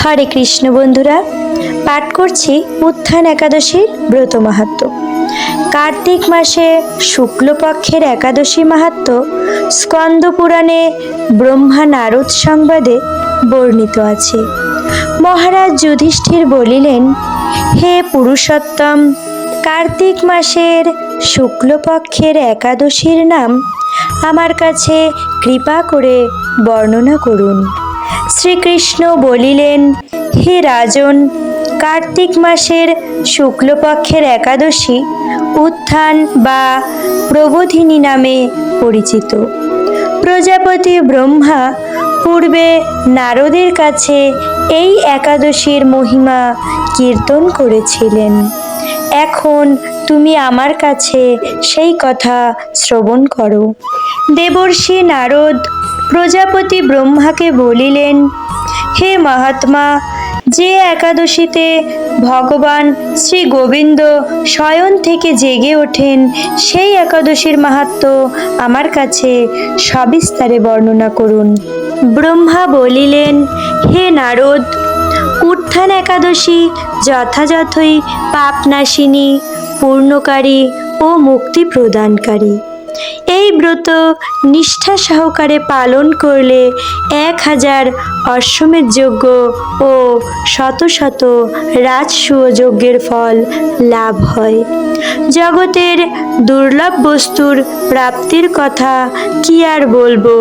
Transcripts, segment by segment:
হরে কৃষ্ণ বন্ধুরা, পাঠ করছি উত্থান একাদশীর ব্রত মাহাত্ম্য। কার্তিক মাসে শুক্লপক্ষের একাদশী মাহাত্ম্য স্কন্দ পুরাণে ব্রহ্মা নারদ সংবাদে বর্ণিত আছে। মহারাজ যুধিষ্ঠির বলিলেন, হে পুরুষোত্তম, কার্তিক মাসের শুক্লপক্ষের একাদশীর নাম আমার কাছে কৃপা করে বর্ণনা করুন। শ্রীকৃষ্ণ বলিলেন, হে রাজন, কার্তিক মাসের শুক্লপক্ষের একাদশী উত্থান বা প্রবোধিনী নামে পরিচিত। প্রজাপতি ব্রহ্মা পূর্বে নারদের কাছে এই একাদশীর মহিমা কীর্তন করেছিলেন। এখন তুমি আমার কাছে সেই কথা শ্রবণ করো। দেবর্ষি নারদ প্রজাপতি ব্রহ্মাকে বলিলেন, হে মহাত্মা, যে একাদশীতে ভগবান শ্রী গোবিন্দ শয়ন থেকে জেগে ওঠেন, সেই একাদশীর মাহাত্ম্য আমার কাছে সবিস্তারে বর্ণনা করুন। ব্রহ্মা বলিলেন, হে নারদ, উত্থান একাদশী যথাযথই পাপনাশিনী, পূর্ণকারী ও মুক্তি প্রদানকারী। এই ব্রত নিষ্ঠা সহকারে পালন করলে 1000 অশ্বমেধ যজ্ঞ ও শত শত রাজসূয় যজ্ঞের ফল লাভ হয়। জগতের দুর্লভ বস্তুর প্রাপ্তির কথা কি আর বলবো।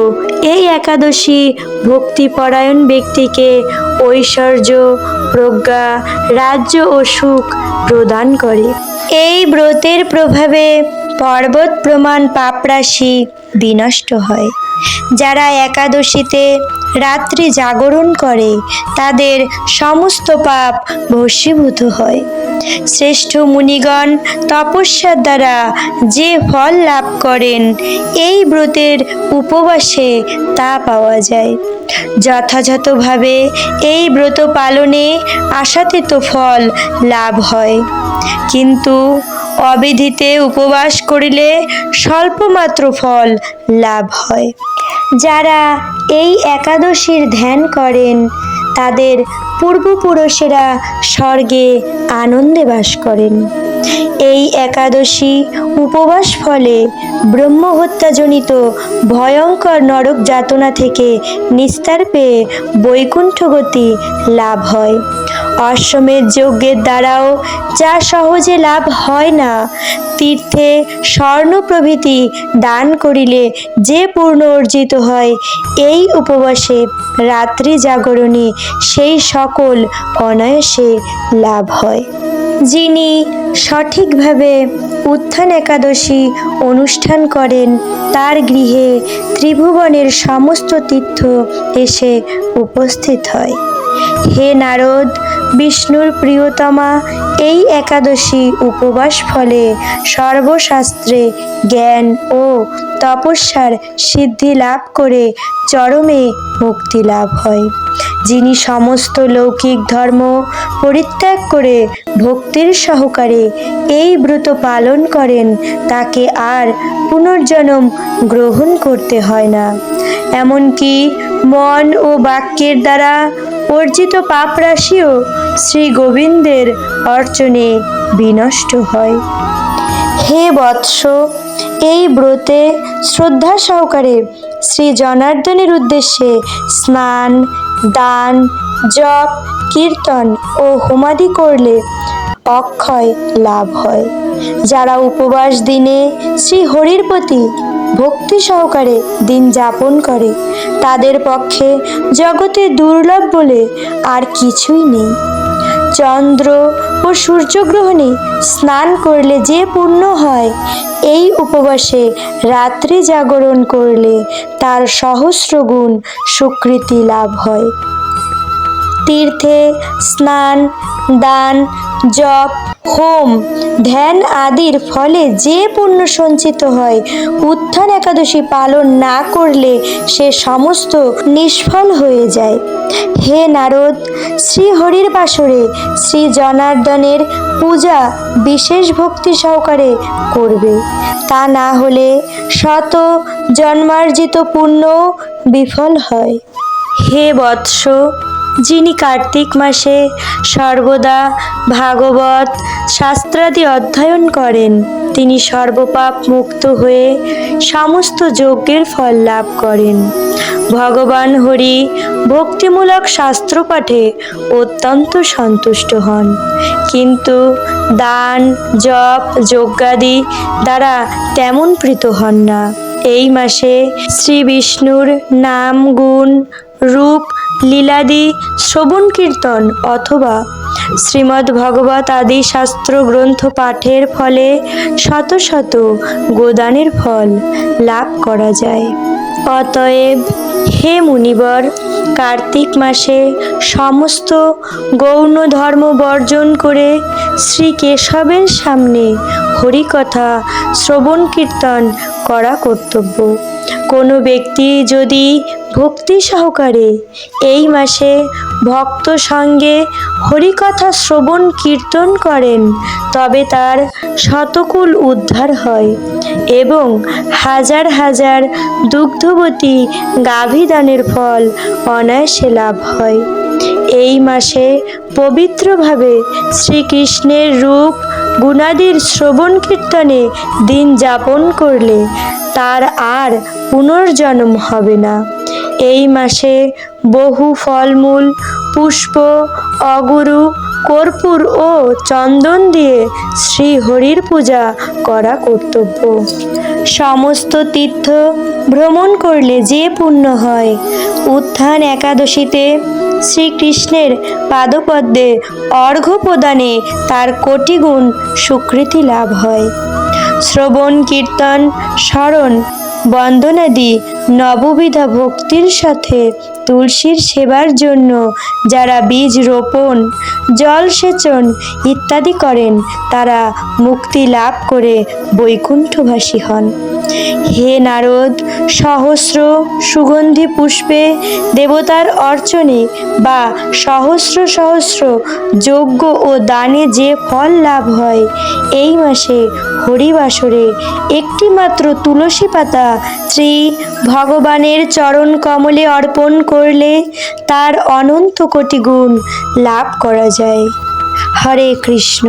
এই একাদশী ভক্তিপরায়ণ ব্যক্তিকে ঐশ্বর্য, প্রজ্ঞা, রাজ্য ও সুখ প্রদান করে। এই ব্রতের প্রভাবে পর্বত প্রমাণ পাপরাশি বিনষ্ট হয়। যারা একাদশীতে রাত্রি জাগরণ করে তাদের সমস্ত পাপ ভস্মীভূত হয়। শ্রেষ্ঠ মুনিগণ তপস্যার দ্বারা যে ফল লাভ করেন, এই ব্রতের উপবাসে তা পাওয়া যায়। যথাযথভাবে এই ব্রত পালনে আশাতীত ফল লাভ হয়, কিন্তু অবিধিতে উপবাস করিলে স্বল্পমাত্র ফল লাভ হয়। যারা এই একাদশীর ধ্যান করেন তাদের পূর্বপুরুষেরা স্বর্গে আনন্দে বাস করেন। এই একাদশী উপবাস ফলে ব্রহ্মহত্যাজনিত ভয়ঙ্কর নরক যাতনা থেকে নিস্তার পেয়ে বৈকুণ্ঠগতি লাভ হয়। অশ্বমেধ যজ্ঞের দ্বারাও যা সহজে লাভ হয় না, তীর্থে স্বর্ণ প্রভৃতি দান করিলে যে পূর্ণ অর্জিত হয়, এই উপবাসে রাত্রি জাগরণে সেই সকল অনায়াসে লাভ হয়। যিনি সঠিকভাবে উত্থান একাদশী অনুষ্ঠান করেন তার গৃহে ত্রিভুবনের সমস্ত তীর্থ এসে উপস্থিত হয়। হে নারদ, বিষ্ণুর প্রিয়তমা এই একাদশী উপবাস ফলে সর্বশাস্ত্রে জ্ঞান ও তপস্যার সিদ্ধি লাভ করে চরমে মুক্তি লাভ হয়। যিনি সমস্ত লৌকিক ধর্ম পরিত্যাগ করে ভক্তির সহকারে এই ব্রত পালন করেন তাকে আর পুনর্জন্ম গ্রহণ করতে হয় না। এমনকি মন ও বাক্যের দ্বারা অর্জিত পাপ রাশিও শ্রী গোবিন্দের অর্চনে বিনষ্ট হয়। হে বৎস, এই ব্রতে শ্রদ্ধা সহকারে শ্রী জনার্দনের উদ্দেশ্যে স্নান, দান, জপ, কীর্তন ও হোমাদি করলে অক্ষয় লাভ হয়। যারা উপবাস দিনে শ্রী হরির প্রতি ভক্তি সহকারে দিন যাপন করে তাদের পক্ষে জগতে দুর্লভ বলে আর কিছুই নেই। চন্দ্র ও সূর্যগ্রহণে স্নান করলে যে পুণ্য হয়, এই উপবাসে রাত্রি জাগরণ করলে তার সহস্র গুণ সুকৃতি লাভ হয়। তীর্থে স্নান, দান, জপ, হোম, ধ্যান আদির ফলে যে পুণ্য সঞ্চিত হয়, উত্থান একাদশী পালন না করলে সে সমস্ত নিষ্ফল হয়ে যায়। হে নারদ, শ্রী হরির বাসরে শ্রী জনার্দনের পূজা বিশেষ ভক্তি সহকারে করবে, তা না হলে শত জন্মার্জিত পুণ্য বিফল হয়। হে বৎস, যিনি কার্তিক মাসে সর্বদা ভাগবত শাস্ত্রাদি অধ্যয়ন করেন তিনি সর্বপাপ মুক্ত হয়ে সমস্ত যজ্ঞের ফল লাভ করেন। ভগবান হরি ভক্তিমূলক শাস্ত্র পাঠে অত্যন্ত সন্তুষ্ট হন, কিন্তু দান জপ যজ্ঞাদি দ্বারা তেমন প্রীত হন না। এই মাসে শ্রী বিষ্ণুর নাম গুণ রূপ লীলাদি শ্রবণ কীর্তন অথবা শ্রীমদ্ ভগবত আদি শাস্ত্র গ্রন্থ পাঠের ফলে শত শত গোদানের ফল লাভ করা যায়। অতএব হে মুনিবর, কার্তিক মাসে সমস্ত গৌণ ধর্ম বর্জন করে শ্রী কেশবের সামনে হরিকথা শ্রবণ কীর্তন করা কর্তব্য। কোনো ব্যক্তি যদি ভক্তি সহকারে এই মাসে ভক্ত সঙ্গে হরিকথা শ্রবণ কীর্তন করেন তবে তার শতকুল উদ্ধার হয় এবং হাজার হাজার দুগ্ধবতী গাভীদানের ফল অনায়াসে লাভ হয়। এই মাসে পবিত্রভাবে শ্রীকৃষ্ণের রূপ গুণাদির শ্রবণ কীর্তনে দিন যাপন করলে তার আর পুনর্জন্ম হবে না। এই মাসে বহু ফলমূল পুষ্প অগুরু কর্পূর ও চন্দন দিয়ে শ্রী হরির পূজা করা কর্তব্য। সমস্ত তীর্থ ভ্রমণ করলে যে পুণ্য হয়, উত্থান একাদশীতে শ্রীকৃষ্ণের পাদপদ্মে অর্ঘ্য প্রদানে তার কোটিগুণ সুকৃতি লাভ হয়। শ্রবণ কীর্তন স্মরণ বন্দনাদি নববিধা ভক্তির সাথে তুলসীর সেবার জন্য যারা বীজ রোপণ জল সেচন ইত্যাদি করেন তারা মুক্তি লাভ করে বৈকুণ্ঠবাসী হন। হে নারদ, সহস্র সুগন্ধি পুষ্পে দেবতার অর্চনে বা সহস্র সহস্র যজ্ঞ ও দানে যে ফল লাভ হয়, এই মাসে হরিবাসরে একটি মাত্র তুলসী পাতা শ্রী ভগবানের চরণ কমলে অর্পণ করলে তার অনন্ত কোটি গুণ লাভ করা যায়। হরে কৃষ্ণ।